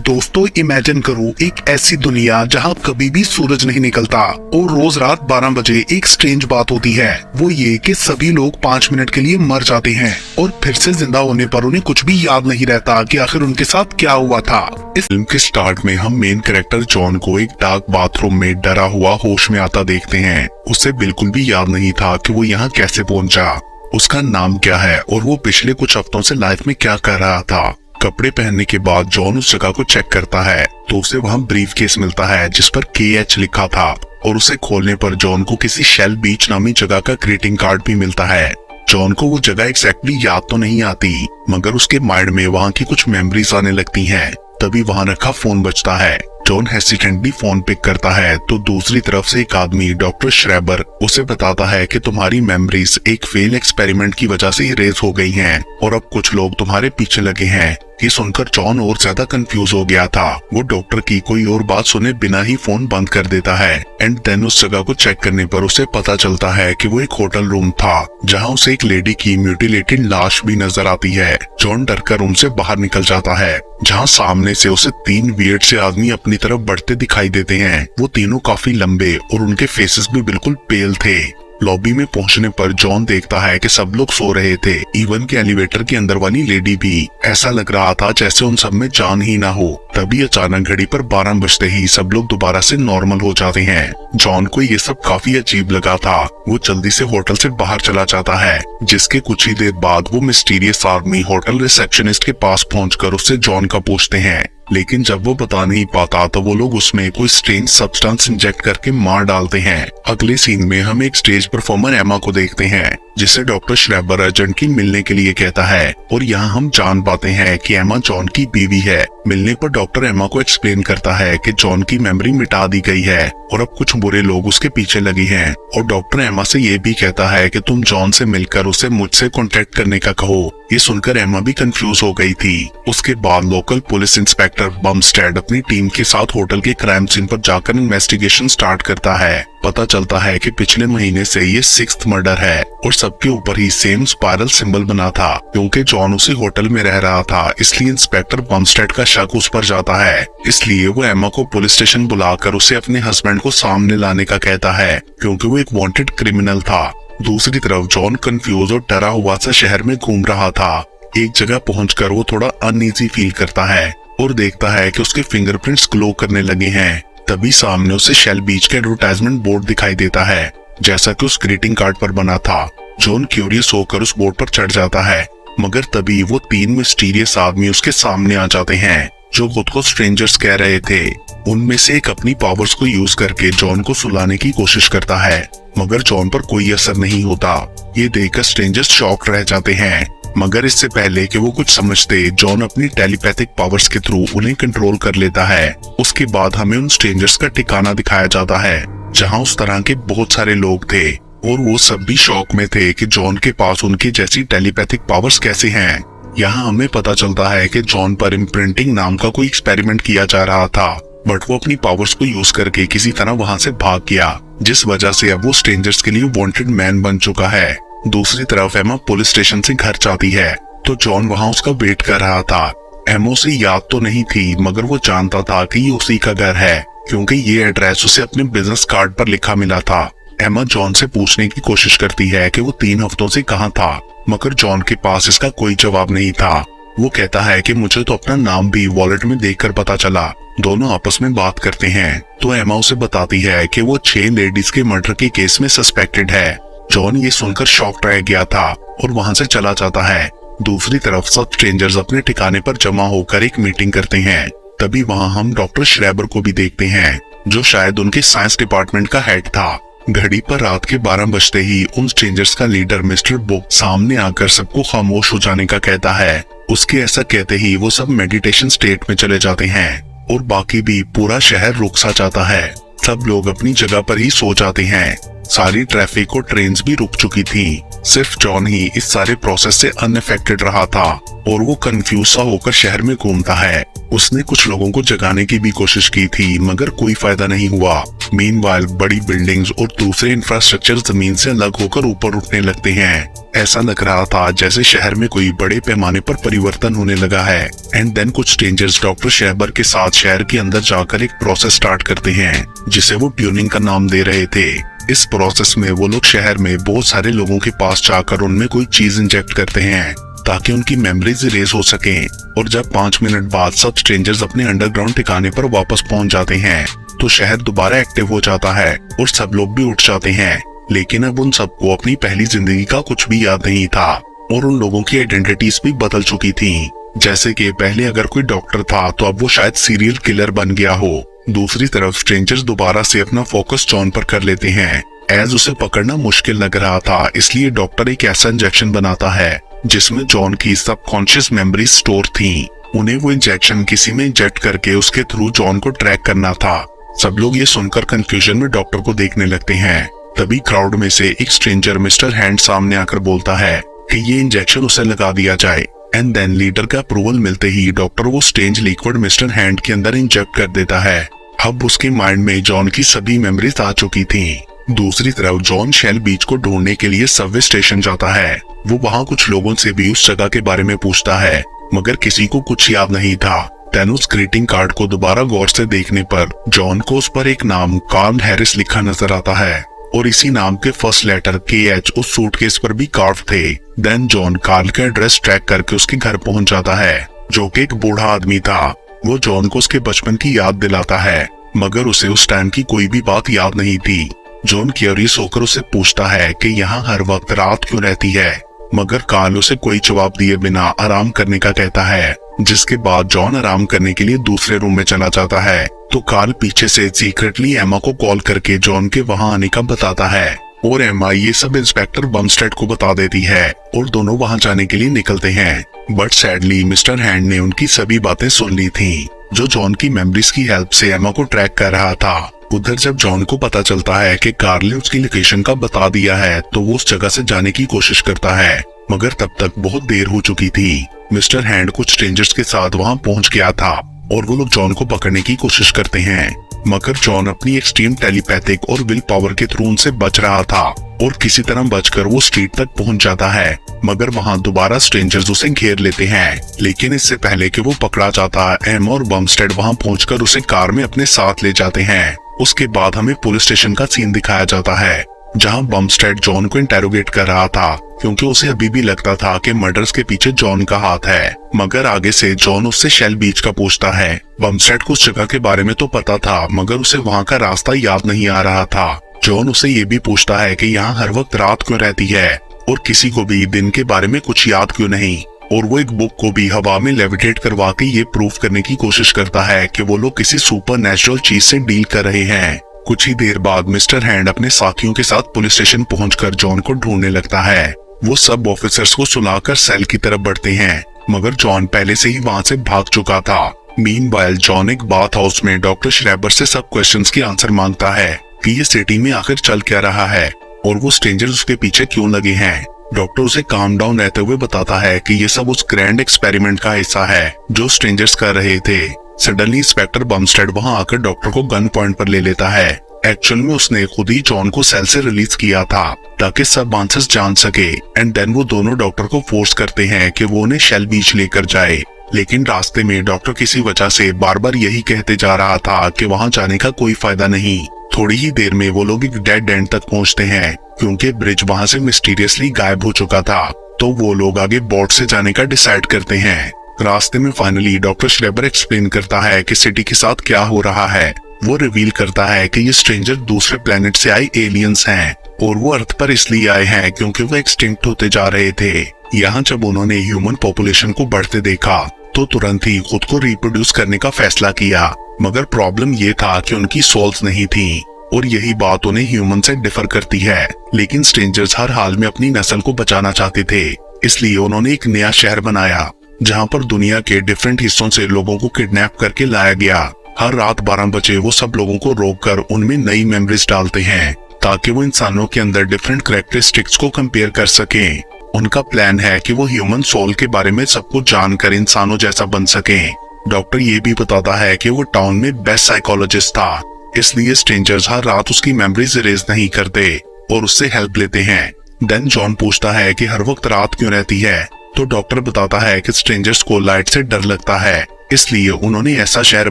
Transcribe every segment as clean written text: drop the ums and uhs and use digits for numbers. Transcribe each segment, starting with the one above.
दोस्तों इमेजिन करो एक ऐसी दुनिया जहां कभी भी सूरज नहीं निकलता और रोज रात 12 बजे एक स्ट्रेंज बात होती है, वो ये कि सभी लोग 5 मिनट के लिए मर जाते हैं और फिर से जिंदा होने पर उन्हें कुछ भी याद नहीं रहता कि आखिर उनके साथ क्या हुआ था। इस फिल्म के स्टार्ट में हम मेन कैरेक्टर जॉन को एक डार्क बाथरूम में डरा हुआ होश में आता देखते हैं। उसे बिल्कुल भी याद नहीं था कि वो यहाँ कैसे पहुंचा, उसका नाम क्या है और वो पिछले कुछ हफ्तों से लाइफ में क्या कर रहा था। कपड़े पहनने के बाद जॉन उस जगह को चेक करता है तो उसे वहाँ ब्रीफ केस मिलता है जिस पर KH लिखा था और उसे खोलने पर जॉन को किसी शेल बीच नामी जगह का ग्रीटिंग कार्ड भी मिलता है। जॉन को वो जगह एग्जैक्टली याद तो नहीं आती मगर उसके माइंड में वहाँ की कुछ मेमोरीज आने लगती हैं। तभी वहाँ रखा फोन बजता है। जॉन हेसिटेंटली फोन पिक करता है तो दूसरी तरफ से एक आदमी डॉक्टर श्रेबर उसे बताता है कि तुम्हारी मेमोरीज एक फेल एक्सपेरिमेंट की वजह से इरेज हो गई हैं और अब कुछ लोग तुम्हारे पीछे लगे हैं। ये सुनकर जॉन और ज्यादा कंफ्यूज हो गया था। वो डॉक्टर की कोई और बात सुने बिना ही फोन बंद कर देता है एंड देन उस जगह को चेक करने पर उसे पता चलता है कि वो एक होटल रूम था जहां उसे एक लेडी की म्यूटिलेटेड लाश भी नजर आती है। जॉन डरकर रूम से बाहर निकल जाता है जहां सामने से उसे 3 वियर्ड से आदमी अपनी तरफ बढ़ते दिखाई देते हैं। वो तीनों काफी लंबे और उनके फेसेस भी बिल्कुल पेल थे। लॉबी में पहुंचने पर जॉन देखता है कि सब लोग सो रहे थे, इवन के एलिवेटर के अंदर वाली लेडी भी। ऐसा लग रहा था जैसे उन सब में जान ही ना हो। तभी अचानक घड़ी पर 12 बजते ही सब लोग दोबारा से नॉर्मल हो जाते हैं। जॉन को ये सब काफी अजीब लगा था। वो जल्दी से होटल से बाहर चला जाता है जिसके कुछ ही देर बाद वो मिस्टीरियस आदमी होटल रिसेप्शनिस्ट के पास पहुंचकर उससे जॉन का पूछते हैं, लेकिन जब वो बता नहीं पाता तो वो लोग उसमें कोई स्ट्रेंज सब्सटेंस इंजेक्ट करके मार डालते हैं। अगले सीन में हम एक स्टेज परफॉर्मर एमा को देखते हैं जिसे डॉक्टर श्रेबर अर्जेंट की मिलने के लिए कहता है और यहाँ हम जान पाते हैं कि एमा जॉन की बीवी है। मिलने पर डॉक्टर एमा को एक्सप्लेन करता है कि जॉन की मेमोरी मिटा दी गई है और अब कुछ बुरे लोग उसके पीछे लगे हैं और डॉक्टर एमा से ये भी कहता है कि तुम जॉन से मिलकर उसे मुझसे कांटेक्ट करने का कहो। ये सुनकर एमा भी कंफ्यूज हो गई थी। उसके बाद लोकल पुलिस इंस्पेक्टर बमस्टेड अपनी टीम के साथ होटल के क्राइम सीन पर जाकर इन्वेस्टिगेशन स्टार्ट करता है। पता चलता है कि पिछले महीने से ये 6th मर्डर है और सबके ऊपर ही सेम स्पाइरल सिंबल बना था। क्योंकि जॉन उसी होटल में रह रहा था इसलिए इंस्पेक्टर बमस्टेड का शक उस पर जाता है। इसलिए वो एमा को पुलिस स्टेशन बुलाकर उसे अपने हस्बैंड को सामने लाने का कहता है क्योंकि वो एक वांटेड क्रिमिनल था। दूसरी तरफ जॉन कंफ्यूज और डरा हुआ सा शहर में घूम रहा था। एक जगह पहुंचकर वो थोड़ा अनईजी फील करता है और देखता है कि उसके फिंगरप्रिंट्स ग्लो करने लगे हैं। तभी सामने उसे शेल बीच का एडवर्टाइजमेंट बोर्ड दिखाई देता है जैसा कि उस ग्रीटिंग कार्ड पर बना था। जॉन क्यूरियस होकर उस बोर्ड पर चढ़ जाता है मगर तभी वो 3 मिस्टीरियस आदमी उसके सामने आ जाते हैं जो खुद को स्ट्रेंजर्स कह रहे थे। उनमें से एक अपनी पावर्स को यूज करके जॉन को सुलाने की कोशिश करता है मगर जॉन पर कोई असर नहीं होता। ये देखकर स्ट्रेंजर्स शॉक रह जाते हैं मगर इससे पहले कि वो कुछ समझते जॉन अपनी टेलीपैथिक पावर्स के थ्रू उन्हें कंट्रोल कर लेता है। उसके बाद हमें उन स्ट्रेंजर्स का ठिकाना दिखाया जाता है जहां उस तरह के बहुत सारे लोग थे और वो सब भी शॉक में थे कि जॉन के पास उनकी जैसी टेलीपैथिक पावर्स कैसे हैं। यहाँ हमें पता चलता है कि जॉन पर इम्प्रिंटिंग नाम का कोई एक्सपेरिमेंट किया जा रहा था बट वो अपनी पावर्स को यूज करके किसी तरह वहाँ से भाग गया जिस वजह से अब वो स्ट्रेंजर्स के लिए वांटेड मैन बन चुका है। दूसरी तरफ एमा पुलिस स्टेशन से घर जाती है तो जॉन वहाँ उसका वेट कर रहा था। एमा उसे याद तो नहीं थी मगर वो जानता था कि ये उसी का घर है क्योंकि ये एड्रेस उसे अपने बिजनेस कार्ड पर लिखा मिला था। एमा जॉन से पूछने की कोशिश करती है कि वो 3 हफ्तों से कहाँ था मगर जॉन के पास इसका कोई जवाब नहीं था। वो कहता है कि मुझे तो अपना नाम भी वॉलेट में देखकर पता चला। दोनों आपस में बात करते हैं तो एमा उसे बताती है कि वो 6 लेडीज के मर्डर के केस में सस्पेक्टेड है। जॉन ये सुनकर शॉक्ड रह गया था और वहां से चला जाता है। दूसरी तरफ सब स्ट्रेंजर्स अपने ठिकाने पर जमा होकर एक मीटिंग करते हैं। तभी वहां हम डॉक्टर श्रेबर को भी देखते हैं जो शायद उनके साइंस डिपार्टमेंट का हेड था। घड़ी पर रात के 12 बजते ही उन स्ट्रेंजर्स का लीडर मिस्टर बुक सामने आकर सबको खामोश हो जाने का कहता है। उसके ऐसा कहते ही वो सब मेडिटेशन स्टेट में चले जाते हैं और बाकी भी पूरा शहर रुक सा जाता है। सब लोग अपनी जगह पर ही सो जाते हैं। सारी ट्रैफिक और ट्रेन्स भी रुक चुकी थी। सिर्फ जॉन ही इस सारे प्रोसेस से अनअफेक्टेड रहा था और वो कंफ्यूज सा होकर शहर में घूमता है। उसने कुछ लोगों को जगाने की भी कोशिश की थी मगर कोई फायदा नहीं हुआ। मीनवाइल बड़ी बिल्डिंग्स और दूसरे इंफ्रास्ट्रक्चर जमीन से अलग होकर ऊपर उठने लगते हैं। ऐसा लग रहा था जैसे शहर में कोई बड़े पैमाने पर परिवर्तन होने लगा है। एंड देन कुछ स्ट्रेंजर्स डॉक्टर शैबर के साथ शहर के अंदर जाकर एक प्रोसेस स्टार्ट करते हैं जिसे वो ट्यूनिंग का नाम दे रहे थे। इस प्रोसेस में वो लोग शहर में बहुत सारे लोगों के पास जाकर उनमें कोई चीज इंजेक्ट करते हैं ताकि उनकी मेमोरीज इरेज हो सके। और जब 5 मिनट बाद सब स्ट्रेंजर्स अपने अंडरग्राउंड ठिकाने पर वापस पहुंच जाते हैं तो शहर दोबारा एक्टिव हो जाता है और सब लोग भी उठ जाते हैं। लेकिन अब उन सबको अपनी पहली जिंदगी का कुछ भी याद नहीं था और उन लोगों की आइडेंटिटीज भी बदल चुकी थी। जैसे कि पहले अगर कोई डॉक्टर था तो अब वो शायद सीरियल किलर बन गया हो। दूसरी तरफ स्ट्रेंजर्स दोबारा से अपना फोकस जॉन पर कर लेते हैं। एज उसे पकड़ना मुश्किल लग रहा था इसलिए डॉक्टर एक ऐसा इंजेक्शन बनाता है जिसमें जॉन की सबकॉन्शियस मेमोरी स्टोर थी। उन्हें वो इंजेक्शन किसी में इंजेक्ट करके उसके थ्रू जॉन को ट्रैक करना था। सब लोग ये सुनकर कंफ्यूजन में डॉक्टर को देखने लगते हैं। तभी क्राउड में से एक स्ट्रेंजर मिस्टर हैंड सामने आकर बोलता है कि ये इंजेक्शन उसे लगा दिया जाए। एंड देन लीडर का अप्रूवल मिलते ही डॉक्टर वो स्ट्रेंज लिक्विड मिस्टर हैंड के अंदर इंजेक्ट कर देता है। अब उसके माइंड में जॉन की सभी मेमोरीज आ चुकी थी। दूसरी तरफ जॉन शेल बीच को ढूंढने के लिए सबवे स्टेशन जाता है। वो वहाँ कुछ लोगों से भी उस जगह के बारे में पूछता है मगर किसी को कुछ याद नहीं था। देन उस ग्रीटिंग कार्ड को दोबारा गौर से देखने पर जॉन को उस पर एक नाम कार्ल हैरिस लिखा नजर आता है और इसी नाम के फर्स्ट लेटर KH उस सूटकेस पर भी कार्व थे। देन जॉन कार्ल का एड्रेस ट्रैक करके उसके घर पहुंच जाता है जो कि एक बूढ़ा आदमी था। वो जॉन को उसके बचपन की याद दिलाता है मगर उसे उस टाइम की कोई भी बात याद नहीं थी। जॉन क्यूरियस होकर उसे पूछता है कि यहाँ हर वक्त रात क्यों रहती है मगर कार्ल उसे कोई जवाब दिए बिना आराम करने का कहता है। जिसके बाद जॉन आराम करने के लिए दूसरे रूम में चला जाता है तो कार्ल पीछे से सीक्रेटली एमा को कॉल करके जॉन के वहां आने का बताता है और एमा ये सब इंस्पेक्टर बमस्टेड को बता देती है और दोनों वहां जाने के लिए निकलते हैं। बट सैडली मिस्टर हैंड ने उनकी सभी बातें सुन ली थी जो जॉन की मेमोरीज की हेल्प से एमा को ट्रैक कर रहा था। उधर जब जॉन को पता चलता है कि कार्ल ने उसकी लोकेशन का बता दिया है तो वो उस जगह से जाने की कोशिश करता है मगर तब तक बहुत देर हो चुकी थी। मिस्टर हैंड कुछ स्ट्रेंजर्स के साथ वहां पहुंच गया था और वो लोग जॉन को पकड़ने की कोशिश करते हैं मगर जॉन अपनी एक्सट्रीम टेलीपैथिक और विल पावर के थ्रू उनसे बच रहा था और किसी तरह बचकर वो स्ट्रीट तक पहुंच जाता है मगर वहां दोबारा स्ट्रेंजर्स उसे घेर लेते हैं। लेकिन इससे पहले कि वो पकड़ा जाता एम और बमस्टेड वहां पहुंचकर उसे कार में अपने साथ ले जाते हैं। उसके बाद हमें पुलिस स्टेशन का सीन दिखाया जाता है जहां बमस्टेड जॉन को इंटेरोगेट कर रहा था क्योंकि उसे अभी भी लगता था कि मर्डर्स के पीछे जॉन का हाथ है। मगर आगे से जॉन उससे शेल बीच का पूछता है। बमस्टेड को उस जगह के बारे में तो पता था मगर उसे वहां का रास्ता याद नहीं आ रहा था। जॉन उसे ये भी पूछता है कि यहाँ हर वक्त रात क्यों रहती है और किसी को भी दिन के बारे में कुछ याद क्यों नहीं। और वो एक बुक को भी हवा में लेविटेट करवा के ये प्रूफ करने की कोशिश करता है कि वो लोग किसी सुपर नेचुरल चीज से डील कर रहे हैं। कुछ ही देर बाद मिस्टर हैंड अपने साथियों के साथ पुलिस स्टेशन पहुंचकर जॉन को ढूंढने लगता है। वो सब ऑफिसर्स को सुलाकर सेल की तरफ बढ़ते हैं मगर जॉन पहले से ही वहां से भाग चुका था। मीनवाइल जॉन एक बाथ हाउस में डॉक्टर श्रेबर से सब क्वेश्चंस की आंसर मांगता है कि ये सिटी में आखिर चल क्या रहा है और वो स्ट्रेंजर्स उसके पीछे क्यों लगे हैं। डॉक्टर उसे काम डाउन रहते हुए बताता है कि ये सब उस ग्रैंड एक्सपेरिमेंट का हिस्सा है जो स्ट्रेंजर्स कर रहे थे। सडनली इंस्पेक्टर बमस्टेड वहां आकर डॉक्टर को गन पॉइंट पर ले लेता है। एक्चुअल में उसने खुद ही जॉन को सेल से रिलीज किया था ताकि सब आंसर्स जान सके। एंड देन वो दोनों डॉक्टर को फोर्स करते हैं कि वो उन्हें शेल बीच लेकर जाए। लेकिन रास्ते में डॉक्टर किसी वजह से बार बार यही कहते जा रहा था कि वहां जाने का कोई फायदा नहीं। थोड़ी ही देर में वो लोग एक डेड एंड तक पहुंचते हैं क्योंकि ब्रिज वहां से मिस्टीरियसली गायब हो चुका था। तो वो लोग आगे बोट से जाने का डिसाइड करते हैं। रास्ते में फाइनली डॉक्टर श्रेबर एक्सप्लेन करता है कि सिटी के साथ क्या हो रहा है। वो रिवील करता है कि ये स्ट्रेंजर दूसरे प्लेनेट से आए एलियंस हैं और वो अर्थ पर इसलिए आए हैं क्योंकि वो एक्सटिंक्ट होते जा रहे थे। यहाँ जब उन्होंने ह्यूमन पॉपुलेशन को बढ़ते देखा तो तुरंत ही खुद को रिप्रोड्यूस करने का फैसला किया मगर प्रॉब्लम ये था कि उनकी सोल्स नहीं थी और यही बात उन्हें ह्यूमन से डिफर करती है। लेकिन स्ट्रेंजर्स हर हाल में अपनी नस्ल को बचाना चाहते थे इसलिए उन्होंने एक नया शहर बनाया जहाँ पर दुनिया के डिफरेंट हिस्सों से लोगों को किडनैप करके लाया गया। हर रात 12 बजे वो सब लोगों को रोककर उनमें नई मेमोरीज डालते हैं ताकि वो इंसानों के अंदर डिफरेंट कैरेक्टरिस्टिक्स को कंपेयर कर सकें। उनका प्लान है कि वो ह्यूमन सोल के बारे में सब कुछ जानकर इंसानों जैसा बन सकें डॉक्टर ये भी बताता है कि वो टाउन में बेस्ट साइकोलॉजिस्ट था, इसलिए स्ट्रेंजर्स हर रात उसकी मेमोरीज इरेज नहीं करते और उससे हेल्प लेते हैं। देन जॉन पूछता है कि हर वक्त रात क्यों रहती है, तो डॉक्टर बताता है कि स्ट्रेंजर्स को लाइट से डर लगता है, इसलिए उन्होंने ऐसा शहर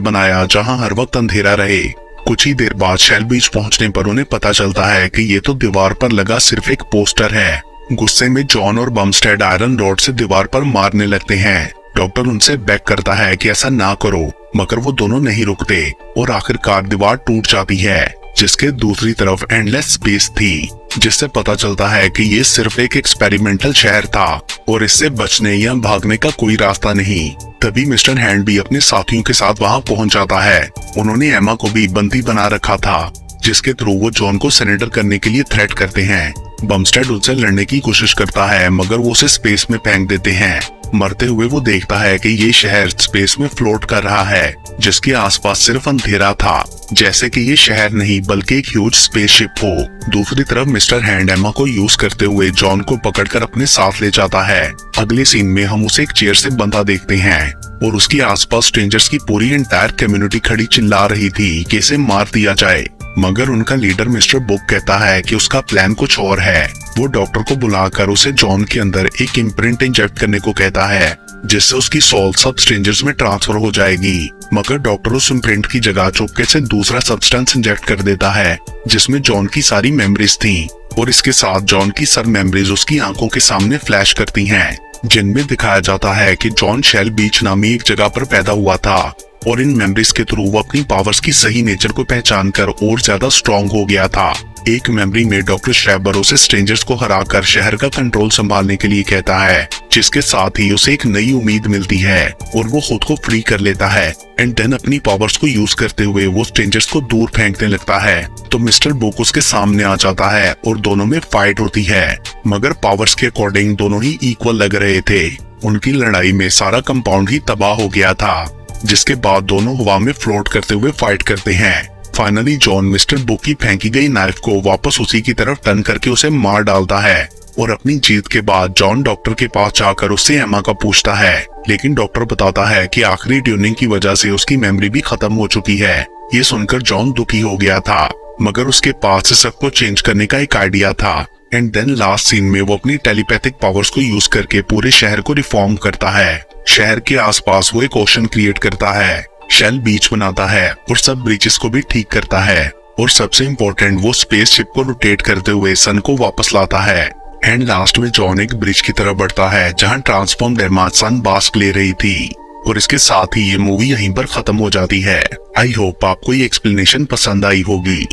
बनाया जहां हर वक्त अंधेरा रहे। कुछ ही देर बाद शेल बीच पहुंचने पर उन्हें पता चलता है कि ये तो दीवार पर लगा सिर्फ एक पोस्टर है। गुस्से में जॉन और बमस्टेड आयरन रॉड से दीवार पर मारने लगते हैं। डॉक्टर उनसे बैक करता है कि ऐसा ना करो, मगर वो दोनों नहीं रुकते और आखिरकार दीवार टूट जाती है, जिसके दूसरी तरफ एंडलेस स्पेस थी, जिससे पता चलता है कि ये सिर्फ एक एक्सपेरिमेंटल शहर था और इससे बचने या भागने का कोई रास्ता नहीं। तभी मिस्टर हैंड भी अपने साथियों के साथ वहां पहुंच जाता है। उन्होंने एमा को भी बंदी बना रखा था, जिसके थ्रू वो जॉन को सरेंडर करने के लिए थ्रेट करते हैं। बमस्टेड उनसे लड़ने की कोशिश करता है, मगर वो उसे स्पेस में फेंक देते हैं। मरते हुए वो देखता है कि ये शहर स्पेस में फ्लोट कर रहा है, जिसके आसपास सिर्फ अंधेरा था, जैसे कि ये शहर नहीं बल्कि एक ह्यूज स्पेसशिप हो। दूसरी तरफ मिस्टर हैंड एमा को यूज करते हुए जॉन को पकड़कर अपने साथ ले जाता है। अगले सीन में हम उसे एक चेयर से बंधा देखते हैं और उसके आसपास स्ट्रेंजर्स की पूरी एंटायर कम्युनिटी खड़ी चिल्ला रही थी कि इसे मार दिया जाए, मगर उनका लीडर मिस्टर बुक कहता है कि उसका प्लान कुछ और है। वो डॉक्टर को बुलाकर उसे जॉन के अंदर एक इम्प्रिंट इंजेक्ट करने को कहता है, जिससे उसकी सोल सब स्ट्रेंजर्स में ट्रांसफर हो जाएगी। मगर डॉक्टर उस इम्प्रिंट की जगह चुपके से दूसरा सब्सटेंस इंजेक्ट कर देता है, जिसमें जॉन की सारी मेमोरीज थी और इसके साथ जॉन की सब मेमोरीज उसकी आंखों के सामने फ्लैश करती हैं, जिनमें दिखाया जाता है कि जॉन शेल बीच नामी एक जगह पर पैदा हुआ था और इन मेमोरीज के थ्रू वो अपनी पावर्स की सही नेचर को पहचान कर और ज्यादा स्ट्रॉन्ग हो गया था। एक मेमोरी में डॉक्टर शैबर उसे स्ट्रेंजर्स को हराकर शहर का कंट्रोल संभालने के लिए कहता है, जिसके साथ ही उसे एक नई उम्मीद मिलती है और वो खुद को फ्री कर लेता है। एंड देन अपनी पावर्स को यूज करते हुए वो स्ट्रेंजर्स को दूर फेंकने लगता है, तो मिस्टर बुक उसके सामने आ जाता है और दोनों में फाइट होती है, मगर पावर्स के अकॉर्डिंग दोनों ही इक्वल लग रहे थे। उनकी लड़ाई में सारा कंपाउंड ही तबाह हो गया था, जिसके बाद दोनों हवा में फ्लोट करते हुए फाइट करते हैं। फाइनली जॉन मिस्टर बुक की फेंकी गई नाइफ को वापस उसी की तरफ टर्न करके उसे मार डालता है और अपनी जीत के बाद जॉन डॉक्टर के पास जाकर उससे एमा का पूछता है, लेकिन डॉक्टर बताता है कि आखिरी ट्यूनिंग की वजह से उसकी मेमोरी भी खत्म हो चुकी है। ये सुनकर जॉन दुखी हो गया था, मगर उसके पास सबको चेंज करने का एक आइडिया था। एंड देन लास्ट सीन में वो अपनी टेलीपैथिक पावर्स को यूज करके पूरे शहर को रिफॉर्म करता है। शहर के आसपास वो एक ओशन क्रिएट करता है, शेल बीच बनाता है और सब ब्रिजेस को भी ठीक करता है, और सबसे इम्पोर्टेंट वो स्पेसशिप को रोटेट करते हुए सन को वापस लाता है। एंड लास्ट में जॉन एक ब्रिज की तरफ बढ़ता है जहां ट्रांसफॉर्म डेमा सन बास्क ले रही थी, और इसके साथ ही ये मूवी यहीं पर खत्म हो जाती है। आई होप आपको ये एक्सप्लेनेशन पसंद आई होगी।